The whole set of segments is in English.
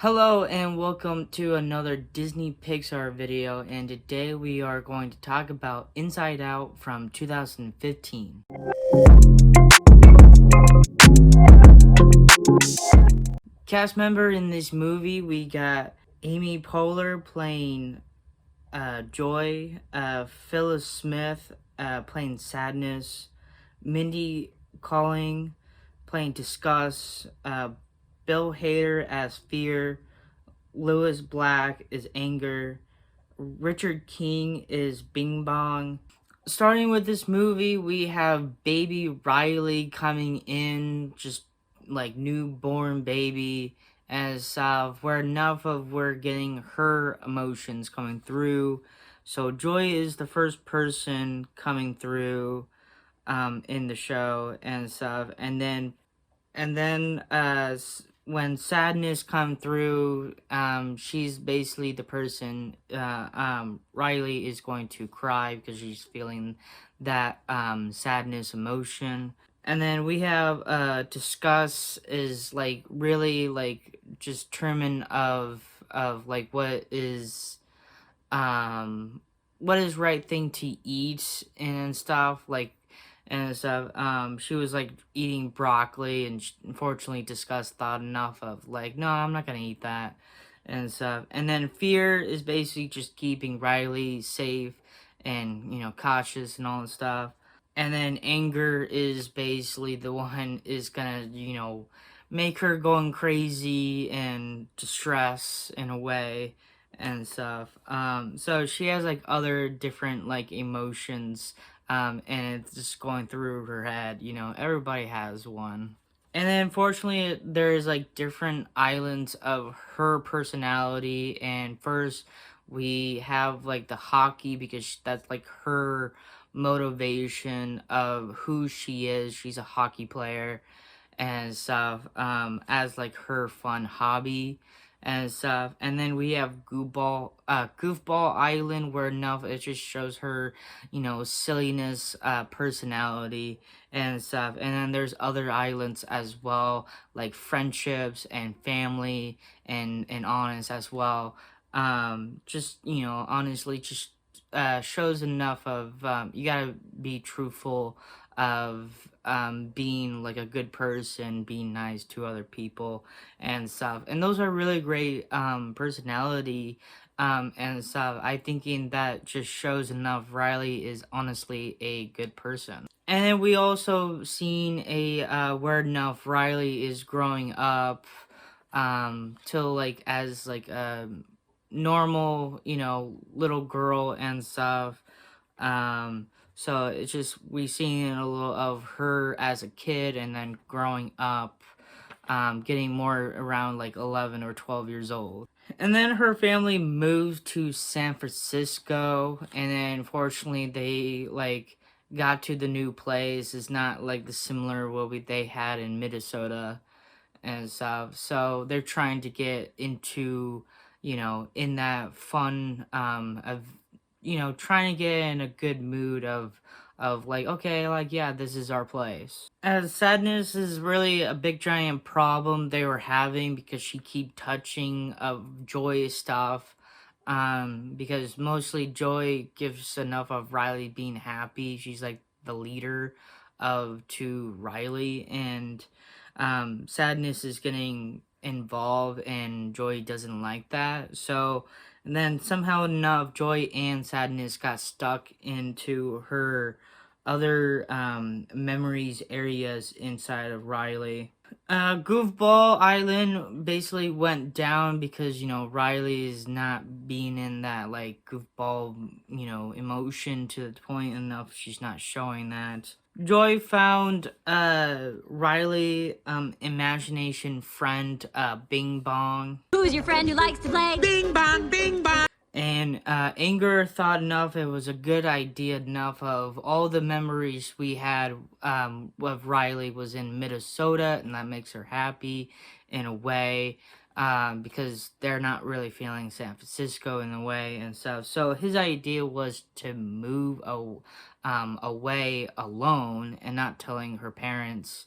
Hello and welcome to another Disney Pixar video, and today we are going to talk about Inside Out from 2015. Cast member in this movie, we got Amy Poehler playing Joy, Phyllis Smith playing Sadness, Mindy Kaling playing Disgust, Bill Hader as Fear, Lewis Black is Anger, Richard King is Bing Bong. Starting with this movie, we have baby Riley coming in, just like newborn baby, as where enough of we're getting her emotions coming through. So Joy is the first person coming through in the show and stuff, and then when sadness come through, she's basically the person. Riley is going to cry because she's feeling that sadness emotion. And then we have discuss is like really like just determine of like what is right thing to eat and stuff like and stuff. She was like eating broccoli, and unfortunately, Disgust thought enough of like, no, I'm not gonna eat that and stuff. And then fear is basically just keeping Riley safe and cautious and all that stuff. And then anger is basically the one is gonna make her going crazy and distress in a way and stuff. So she has like other different like emotions, and it's just going through her head. Everybody has one. And then unfortunately, there's like different islands of her personality. And first, we have like the hockey because that's like her motivation of who she is. She's a hockey player and stuff, as like her fun hobby and stuff. And then we have Goofball Island, where enough it just shows her, silliness, personality and stuff. And then there's other islands as well, like friendships and family and honest as well. Just honestly, just shows enough of you gotta be truthful of being like a good person, being nice to other people and stuff. And those are really great personality and stuff. I thinking that just shows enough Riley is honestly a good person. And then we also seen a where enough Riley is growing up till like as like a normal, little girl and stuff. So it's just we seen a little of her as a kid and then growing up, getting more around like 11 or 12 years old. And then her family moved to San Francisco, and then unfortunately they like got to the new place. It's not like the similar they had in Minnesota and stuff. So they're trying to get into, in that fun of trying to get in a good mood of like, okay, like, yeah, this is our place. As sadness is really a big giant problem they were having because she keep touching of Joy stuff, because mostly Joy gives enough of Riley being happy. She's like the leader of to Riley, and sadness is getting involved and Joy doesn't like that. So and then somehow enough, Joy and Sadness got stuck into her other memories areas inside of Riley. Goofball Island basically went down because, Riley is not being in that, like, goofball, emotion to the point enough she's not showing that. Joy found Riley imagination friend Bing Bong. Who's your friend who likes to play? Bing bong, bing bong. And Anger thought enough it was a good idea enough of all the memories we had of Riley was in Minnesota, and that makes her happy in a way, because they're not really feeling San Francisco in a way and stuff. So his idea was to move away alone and not telling her parents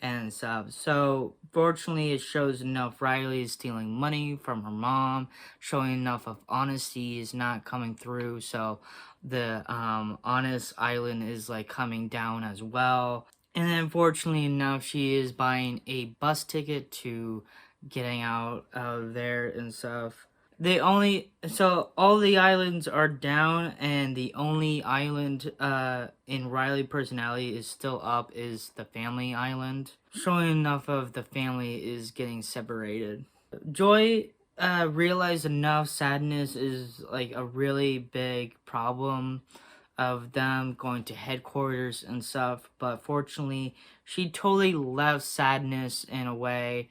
and stuff. So fortunately, it shows enough Riley is stealing money from her mom, showing enough of honesty is not coming through. So the honest island is like coming down as well. And then fortunately enough, she is buying a bus ticket to getting out of there and stuff. They only so all the islands are down, and the only island in Riley personality is still up is the family island. Showing enough of the family is getting separated. Joy realized enough sadness is like a really big problem of them going to headquarters and stuff, but fortunately she totally left sadness in a way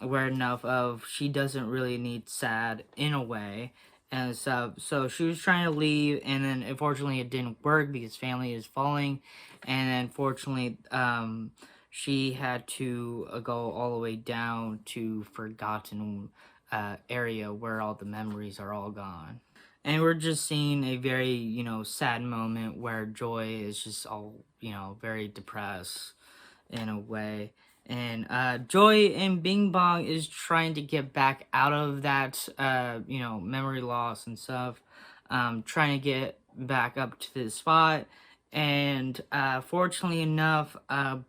aware enough of she doesn't really need sad in a way and stuff. So she was trying to leave, and then unfortunately it didn't work because family is falling, and then fortunately she had to go all the way down to forgotten area where all the memories are all gone. And we're just seeing a very, sad moment where Joy is just all, very depressed in a way. And Joy in Bing Bong is trying to get back out of that, memory loss and stuff. Trying to get back up to the spot. And fortunately enough,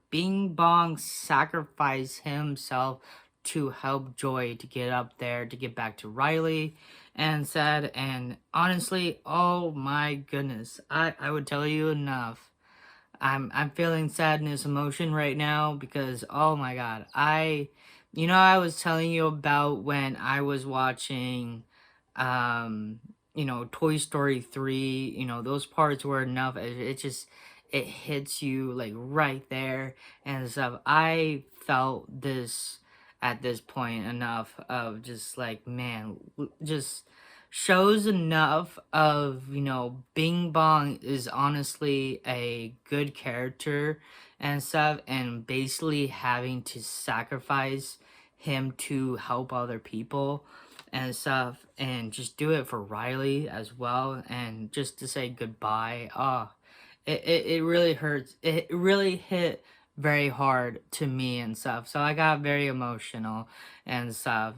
Bing Bong sacrificed himself to help Joy to get up there, to get back to Riley and said, and honestly, oh my goodness, I would tell you enough. I'm feeling sadness emotion right now because oh my god. I was telling you about when I was watching Toy Story 3, those parts were enough. It hits you like right there and stuff. I felt this at this point enough of just like man, just shows enough of Bing Bong is honestly a good character and stuff, and basically having to sacrifice him to help other people and stuff, and just do it for Riley as well, and just to say goodbye. It really hurts. It really hit very hard to me and stuff, so I got very emotional and stuff.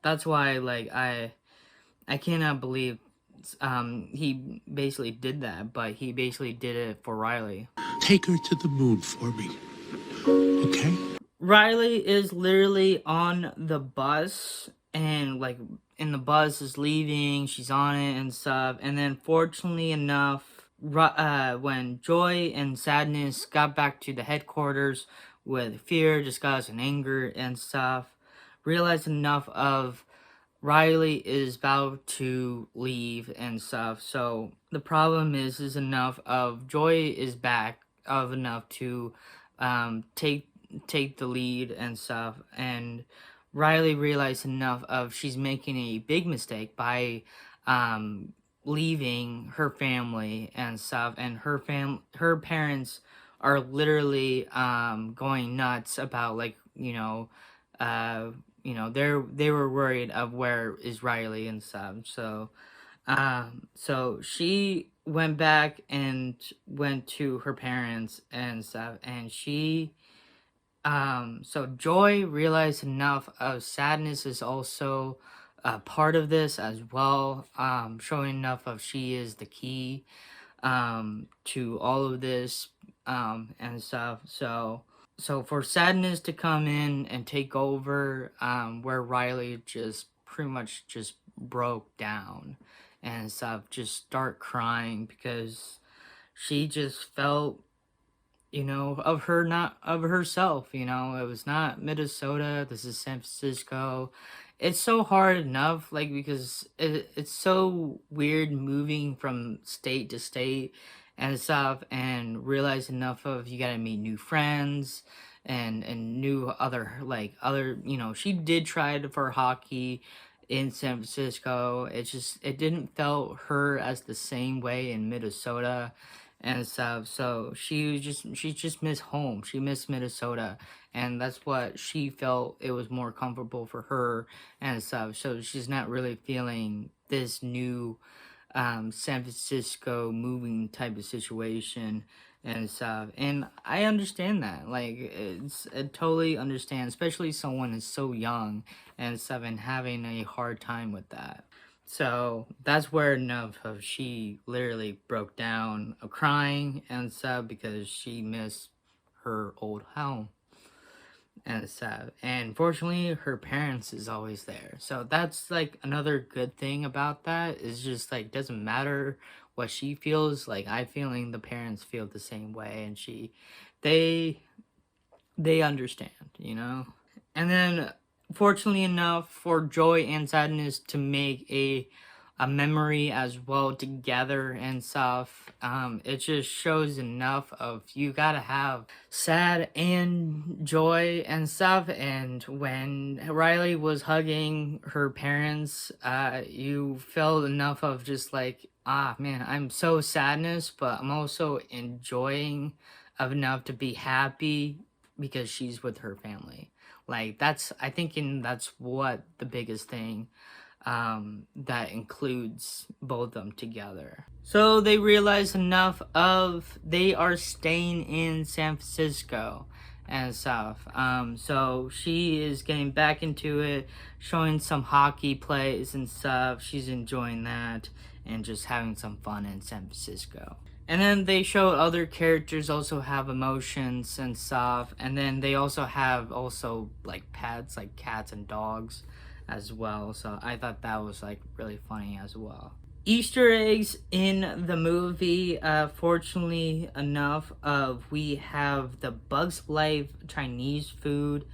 That's why like I cannot believe he basically did that, but he basically did it for Riley. Take her to the moon for me, okay? Riley is literally on the bus, and like and the bus is leaving, she's on it and stuff, and then fortunately enough, when Joy and Sadness got back to the headquarters with fear, disgust, and anger and stuff, realized enough of Riley is about to leave and stuff. So the problem is enough of Joy is back of enough to take the lead and stuff, and Riley realized enough of she's making a big mistake by leaving her family and stuff, and her parents are literally going nuts about like they were worried of where is Riley and stuff. So she went back and went to her parents and stuff, and so Joy realized enough of sadness is also a part of this as well, showing enough of she is the key to all of this and stuff. So for sadness to come in and take over, where Riley just pretty much just broke down and stuff, just start crying because she just felt of her, not of herself. It was not Minnesota, this is San Francisco. It's so hard enough, like, because it's so weird moving from state to state and stuff, and realize enough of you gotta meet new friends and new other she did try for hockey in San Francisco. It didn't felt her as the same way in Minnesota and stuff. So she just missed home. She missed Minnesota, and that's what she felt it was more comfortable for her and stuff. So she's not really feeling this new San Francisco moving type of situation and stuff. And I understand that. Like, I totally understand, especially someone is so young and stuff and having a hard time with that. So that's where enough of she literally broke down crying and stuff because she missed her old home and stuff. And fortunately, her parents is always there. So that's like another good thing about that is just like doesn't matter what she feels. Like I feeling the parents feel the same way, and they they understand, you know. And then, fortunately enough, for joy and sadness to make a memory as well together and stuff, it just shows enough of you gotta have sad and joy and stuff. And when Riley was hugging her parents, you felt enough of just like, ah man, I'm so sadness, but I'm also enjoying of enough to be happy because she's with her family. Like that's I think in that's what the biggest thing that includes both of them together. So they realize enough of they are staying in San Francisco and stuff. So she is getting back into it, showing some hockey plays and stuff. She's enjoying that and just having some fun in San Francisco. And then they show other characters also have emotions and stuff. And then they also have also like pets, like cats and dogs as well. So I thought that was like really funny as well. Easter eggs in the movie, fortunately enough, we have the Bugs Life Chinese food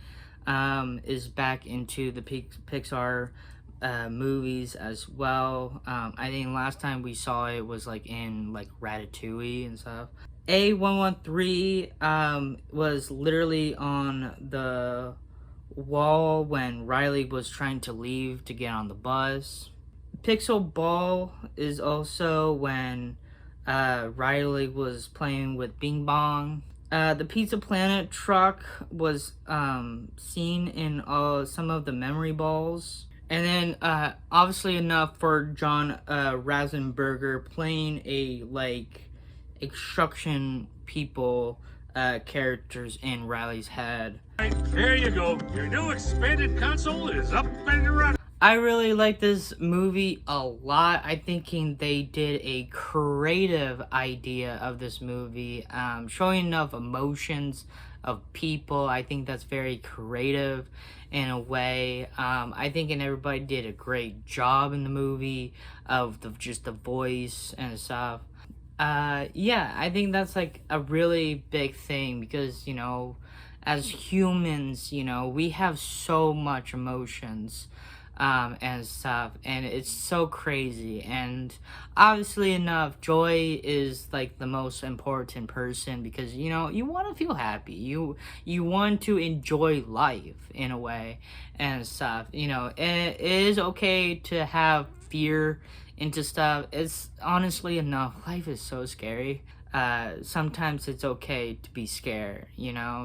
is back into the Pixar movies as well. I think last time we saw it was like in like Ratatouille and stuff. A113 was literally on the wall when Riley was trying to leave to get on the bus. Pixel Ball is also when Riley was playing with Bing Bong. The Pizza Planet truck was seen in some of the memory balls. And then, obviously enough for John Rasenberger playing a like extraction people characters in Riley's head. There you go. Your new expanded console is up and running. I really like this movie a lot. I thinking they did a creative idea of this movie, showing enough emotions of people. I think that's very creative in a way. I think and everybody did a great job in the movie of just the voice and stuff. Yeah, I think that's like a really big thing because as humans, we have so much emotions and stuff, and it's so crazy. And obviously enough, Joy is like the most important person because you want to feel happy, you want to enjoy life in a way and stuff. And it is okay to have fear into stuff. It's honestly enough, life is so scary. Sometimes it's okay to be scared,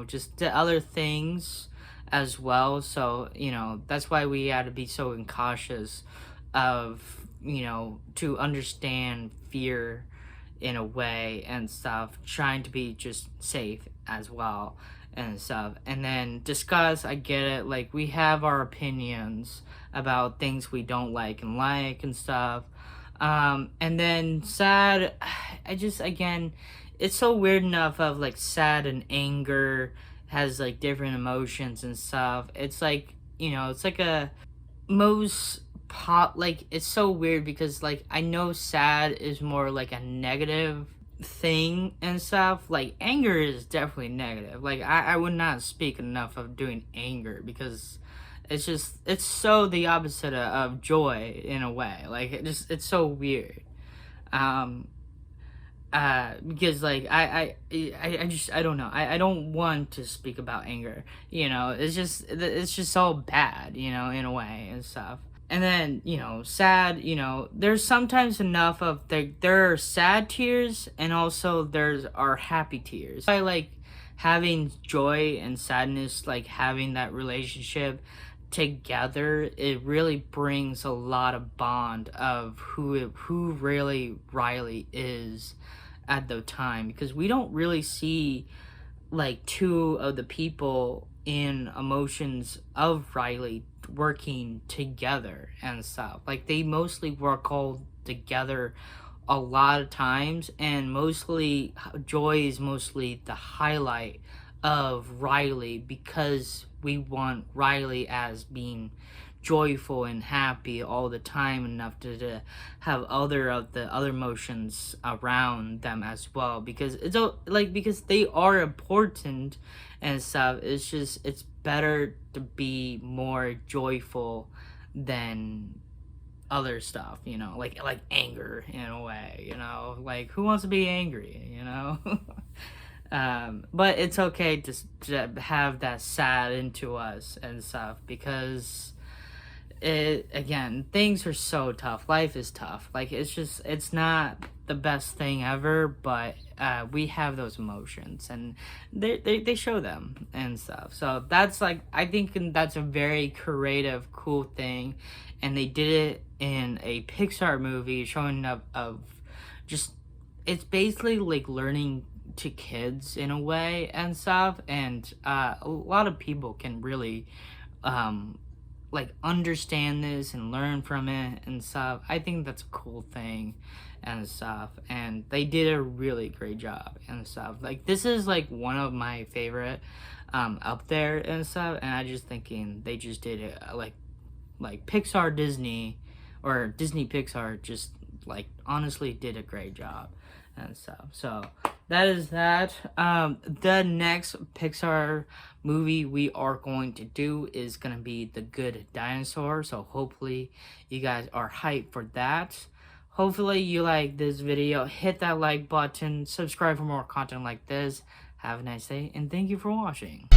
just the other things as well. So that's why we had to be so cautious of to understand fear in a way and stuff, trying to be just safe as well and stuff. And then discuss, I get it, like we have our opinions about things we don't like and stuff. And then sad, I just again, it's so weird enough of like sad and anger has like different emotions and stuff. It's like it's like a most pop, like it's so weird because like I know sad is more like a negative thing and stuff. Like anger is definitely negative. Like I would not speak enough of doing anger because it's so the opposite of joy in a way. Like it's so weird. Because like I don't know, I don't want to speak about anger, it's just so bad, in a way and stuff. And then sad, there's sometimes enough of there are sad tears and also there's are happy tears. I like having joy and sadness, like having that relationship together. It really brings a lot of bond of who really Riley is at the time, because we don't really see like two of the people in emotions of Riley working together and stuff. Like they mostly work all together a lot of times, and mostly Joy is mostly the highlight of Riley, because we want Riley as being joyful and happy all the time enough to have other of the other emotions around them as well, because it's like, because they are important and stuff. It's just, it's better to be more joyful than other stuff, you know, like anger in a way, you know, like who wants to be angry, you know? But it's okay to have that sad into us and stuff, because again, things are so tough. Life is tough. Like it's just, it's not the best thing ever, but we have those emotions, and they show them and stuff. So that's like, I think that's a very creative, cool thing, and they did it in a Pixar movie showing up of just, it's basically like learning to kids in a way and stuff, and a lot of people can really like understand this and learn from it and stuff. I think that's a cool thing and stuff, and they did a really great job and stuff. Like this is like one of my favorite up there and stuff, and I just thinking they just did it like Pixar Disney, or Disney Pixar, just like honestly did a great job and stuff. So that is that. The next Pixar movie we are going to do is gonna be The Good Dinosaur, so hopefully you guys are hyped for that. Hopefully you like this video. Hit that like button, subscribe for more content like this. Have a nice day, and thank you for watching.